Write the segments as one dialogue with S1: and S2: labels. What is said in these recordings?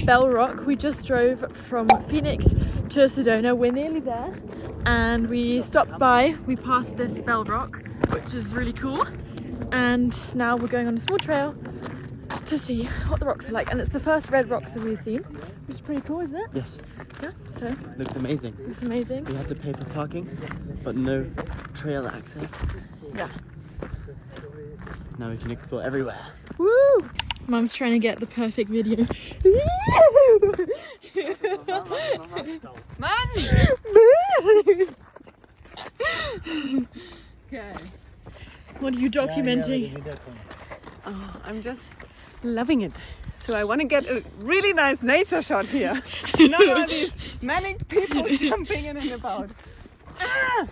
S1: Bell Rock. We just drove from Phoenix to Sedona. We're nearly there, and we stopped by. We passed this Bell Rock, which is really cool, and now we're going on a small trail to see what the rocks are like. And it's the first red rocks that we've seen, which is pretty cool, isn't it?
S2: Yes.
S1: Yeah. So.
S2: Looks amazing.
S1: Looks amazing.
S2: We had to pay for parking, but no trail access.
S1: Yeah.
S2: Now we can explore everywhere.
S1: Woo! Mum's trying to get the perfect video.
S3: Man! Okay.
S1: What are you documenting?
S3: Oh, I'm just loving it. So I want to get a really nice nature shot here. Not all these manic people jumping in and about. Ah!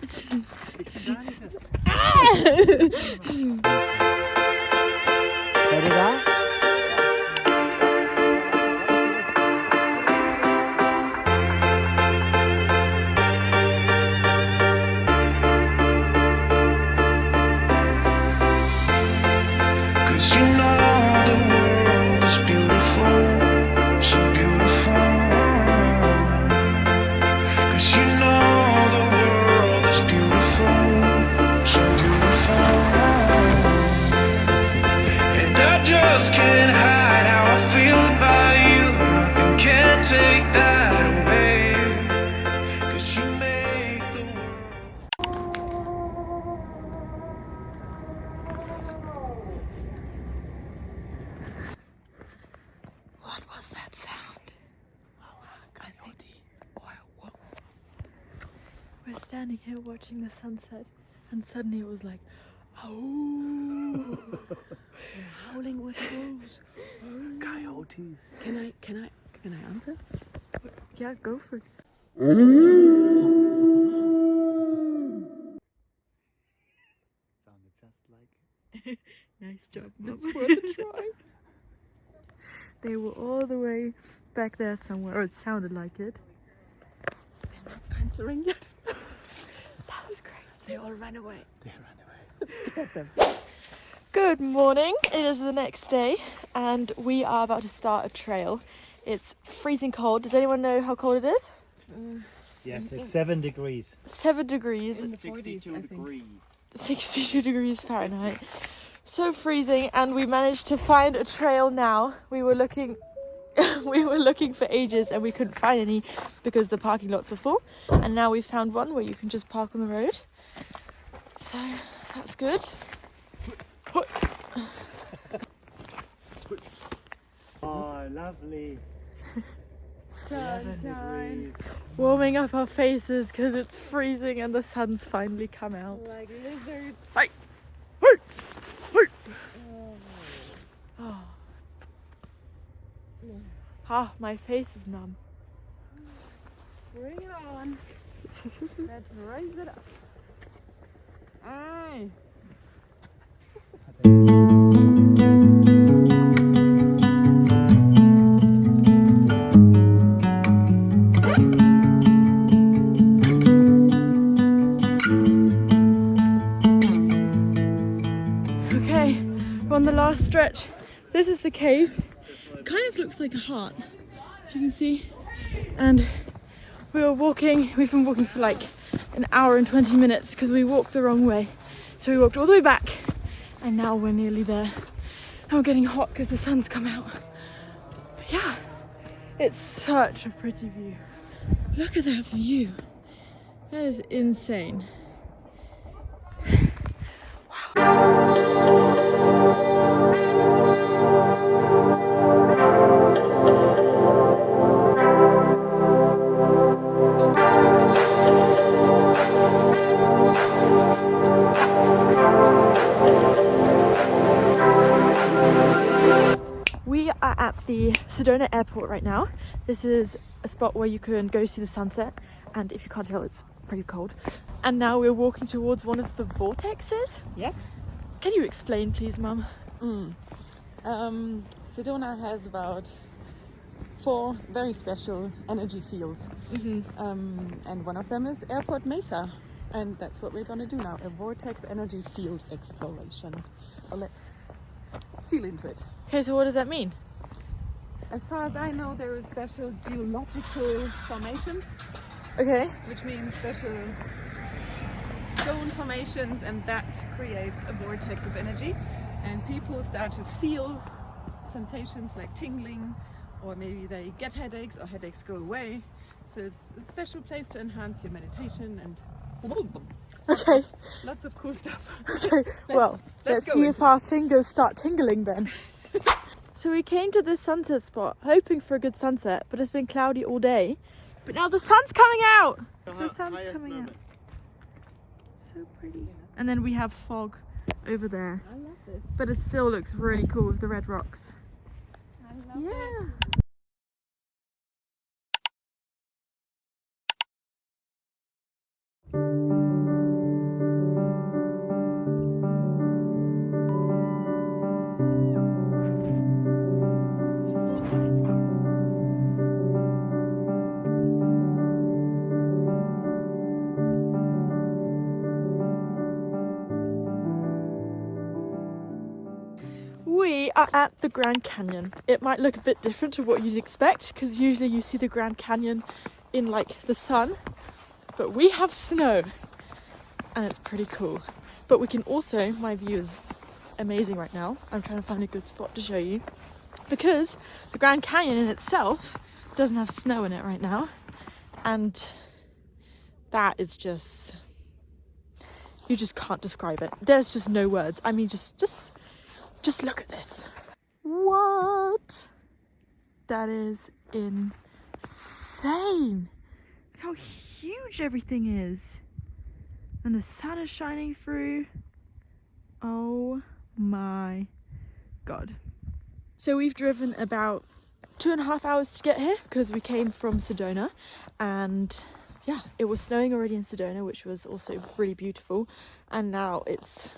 S4: Can't hide how I feel about you. Nothing can take that away. 'Cause you make the
S1: What was that sound? I think we're standing here watching the sunset, and suddenly it was like, oh.
S3: Howling with wolves.
S2: Coyotes.
S3: Can I answer?
S1: Yeah, go for it.
S2: Sounded just like.
S1: Nice job. It's worth a try. They were all the way back there somewhere, or it sounded like it.
S3: They're not answering yet.
S1: That was great.
S3: They all ran away.
S2: They ran away.
S3: Get them.
S1: Good morning. It is the next day, and we are about to start a trail. It's freezing cold. Does anyone know how cold it is?
S5: Yes, it's 7 degrees.
S1: 7 degrees.
S3: In the 40s,
S2: 62
S3: I think.
S2: degrees.
S1: 62 degrees Fahrenheit. So freezing, and we managed to find a trail now. We were looking for ages and we couldn't find any because the parking lots were full. And now we found one where you can just park on the road. So that's good.
S5: Oh, lovely. 7 degrees.
S1: Warming up our faces because it's freezing and the sun's finally come out.
S3: Like lizards.
S1: Hey. Oh. Ah, my face is numb.
S3: Bring it on. Let's raise it up. Aye.
S1: Okay, we're on the last stretch. This is the cave. It kind of looks like a heart, if you can see. And we've been walking for like an hour and 20 minutes because we walked the wrong way. So we walked all the way back, and now we're nearly there. And we're getting hot because the sun's come out. But yeah, it's such a pretty view. Look at that view. That is insane. We are at the Sedona Airport right now. This is a spot where you can go see the sunset, and if you can't tell, it's pretty cold. And now we're walking towards one of the vortexes.
S3: Yes.
S1: Can you explain, please, Mum?
S3: Sedona has about 4 very special energy fields. And one of them is Airport Mesa. And that's what we're going to do now, a vortex energy field exploration. So let's feel into it.
S1: Okay, so what does that mean?
S3: As far as I know, there are special geological formations,
S1: Okay.
S3: which means special stone formations, and that creates a vortex of energy, and people start to feel sensations like tingling, or maybe they get headaches or headaches go away. So it's a special place to enhance your meditation and
S1: Okay.
S3: lots of cool stuff.
S1: Okay. Well, let's
S3: go
S1: see
S3: into
S1: if our fingers start tingling then. So we came to this sunset spot hoping for a good sunset, but it's been cloudy all day. But now the sun's coming out. The sun's coming out. So pretty. And then we have fog over there.
S3: I love this.
S1: But it still looks really cool with the red rocks.
S3: I love
S1: Yeah.
S3: this.
S1: We are at the Grand Canyon. It might look a bit different to what you'd expect, because usually you see the Grand Canyon in like the sun, but we have snow and it's pretty cool. But we can also, my view is amazing right now. I'm trying to find a good spot to show you, because the Grand Canyon in itself doesn't have snow in it right now, and that is just, you just can't describe it. There's just no words. I mean, just look at this. What? That is insane. Look how huge everything is. And the sun is shining through. Oh my God. So we've driven about 2.5 hours to get here because we came from Sedona, and yeah, it was snowing already in Sedona, which was also really beautiful. And now it's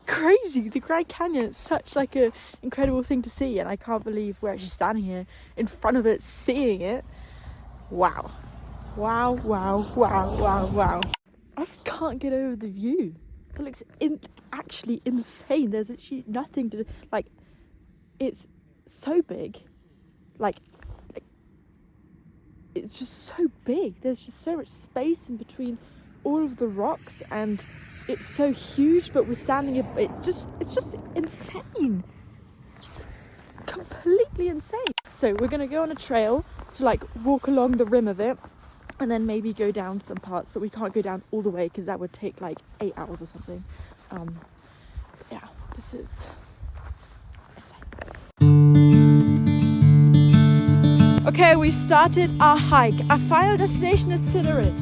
S1: crazy. The Grand Canyon, it's such like a incredible thing to see, and I can't believe we're actually standing here in front of it, seeing it. Wow. Wow, wow, wow, wow, wow. I just can't get over the view. It looks actually insane. There's actually nothing to, like, it's so big. Like it's just so big. There's just so much space in between all of the rocks, and it's so huge, but we're standing, it's just insane. Just completely insane. So we're gonna go on a trail to like walk along the rim of it, and then maybe go down some parts, but we can't go down all the way because that would take like 8 hours or something. Yeah, this is insane. Okay, we've started our hike. Our final destination is Cedar Ridge,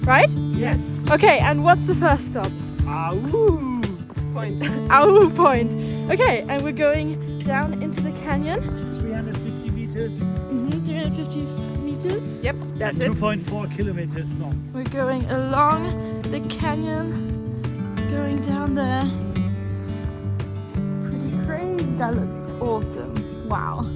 S1: right?
S5: Yes.
S1: Okay, and what's the first stop?
S5: Ahoo!
S3: Point.
S1: Our point. Okay, and we're going down into the canyon.
S5: 350 meters.
S1: 350 meters.
S3: Yep, that's
S5: and
S3: it.
S5: 2.4 kilometers long.
S1: We're going along the canyon, going down there. Pretty crazy. That looks awesome. Wow.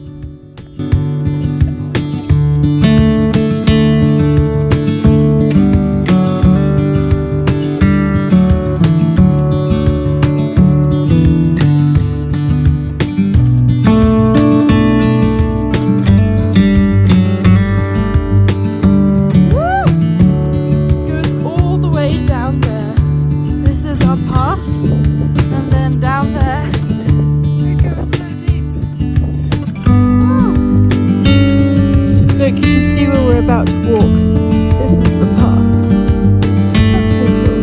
S1: About to walk. This is the path. That's pretty cool.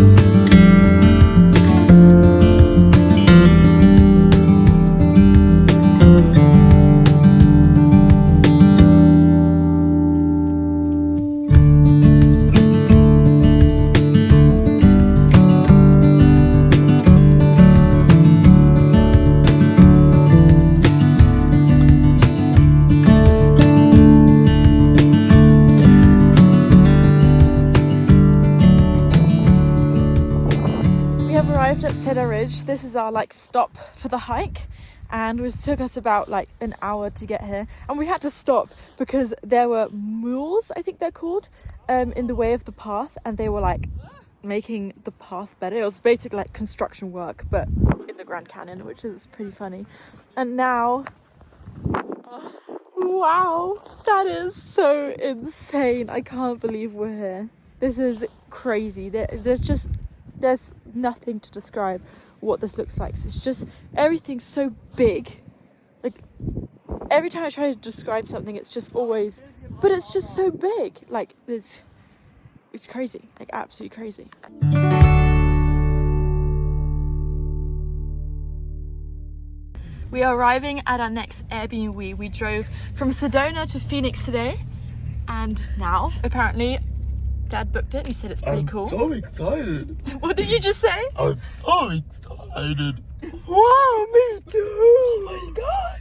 S1: At Cedar Ridge. This is our like stop for the hike, and it took us about like an hour to get here, and we had to stop because there were mules, I think they're called, in the way of the path, and they were like making the path better. It was basically like construction work, but in the Grand Canyon, which is pretty funny. And now Wow, that is so insane. I can't believe we're here. This is crazy. There's nothing to describe what this looks like. It's just everything's so big. Like every time I try to describe something, it's just always, but it's just so big. Like it's crazy, like absolutely crazy. We are arriving at our next Airbnb. We drove from Sedona to Phoenix today, and now apparently Dad booked it. He said it's pretty cool.
S2: I'm so excited.
S1: What did you just say?
S2: I'm so excited.
S1: Wow, me too. Oh my god.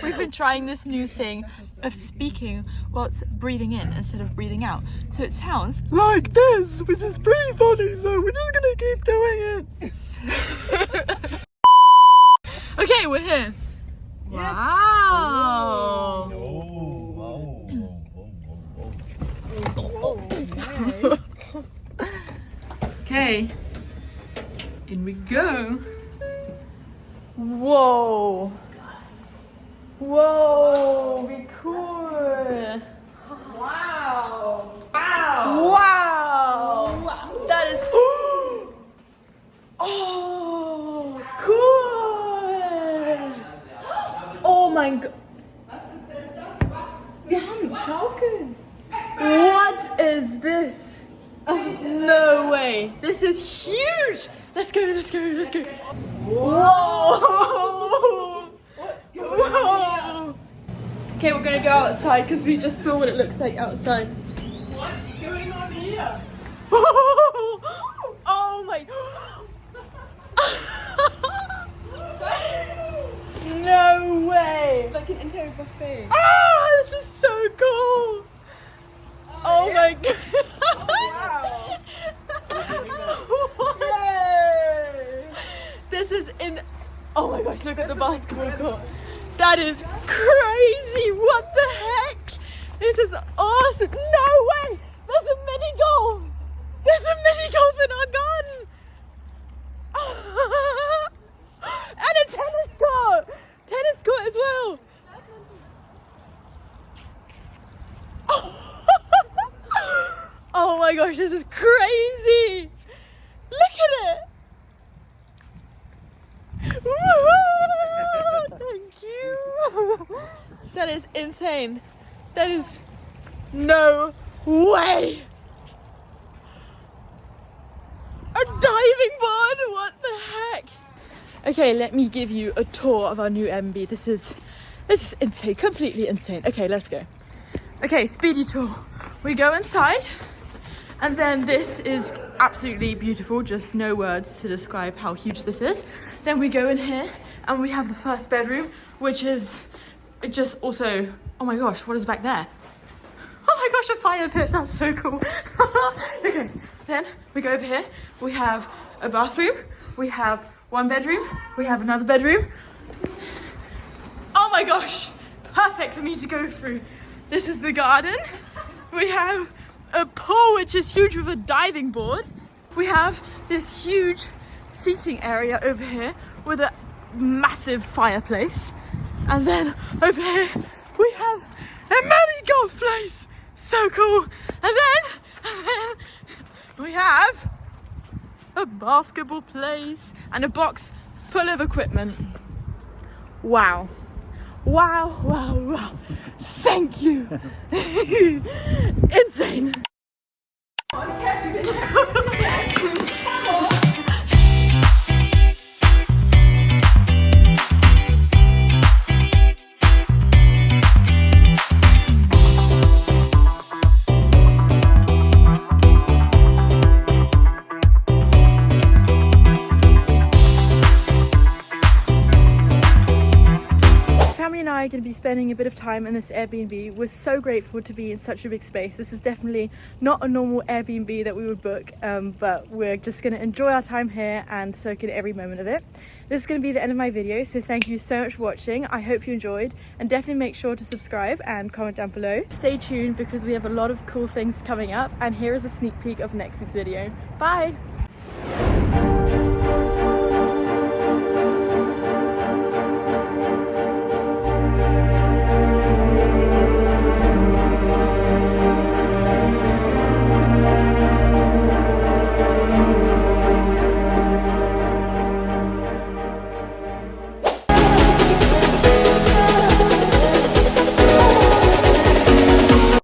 S1: We've been trying this new thing of speaking whilst breathing in instead of breathing out. So it sounds like this, which is pretty funny, so we're just gonna keep doing it. Okay, we're here. Yes. Wow. Okay. In we go. Whoa. Whoa, be cool. Wow. Wow. Wow. That is. Oh, cool. Oh mein Gott. Wir haben Schaukeln. What is this? Oh, no way. This is huge. Let's go, let's go, let's go. Whoa. Whoa. Okay, we're gonna go outside because we just saw what it looks like outside. What's going on here? Oh my. No way. It's like an entire buffet. Oh, this is so cool. Oh my god. Wow. Yay. This is in. Oh my gosh, look at the basketball court. That is crazy. What the heck? This is awesome. No way. There's a mini golf. There's a mini golf in our garden. And a tennis court. Tennis court as well. Oh my gosh, this is crazy. Look at it. Woo-hoo! Thank you. That is insane. That is no way. A diving board? What the heck? Okay, let me give you a tour of our new Airbnb. This is insane, completely insane. Okay, let's go. Okay, speedy tour. We go inside, and then this is absolutely beautiful, just no words to describe how huge this is. Then we go in here, and we have the first bedroom, which is just also, oh my gosh, what is back there? Oh my gosh, a fire pit, that's so cool. Okay, then we go over here, we have a bathroom, we have one bedroom, we have another bedroom. Oh my gosh, perfect for me to go through. This is the garden. We have a pool which is huge with a diving board. We have this huge seating area over here with a massive fireplace. And then over here we have a mini golf place. So cool. And then we have a basketball place and a box full of equipment. Wow. Wow, wow, wow. Thank you. Insane. Going to be spending a bit of time in this Airbnb. We're so grateful to be in such a big space. This is definitely not a normal Airbnb that we would book, but we're just going to enjoy our time here and soak in every moment of it. This is going to be the end of my video, so thank you so much for watching. I hope you enjoyed, and definitely make sure to subscribe and comment down below. Stay tuned because we have a lot of cool things coming up, and here is a sneak peek of next week's video. Bye!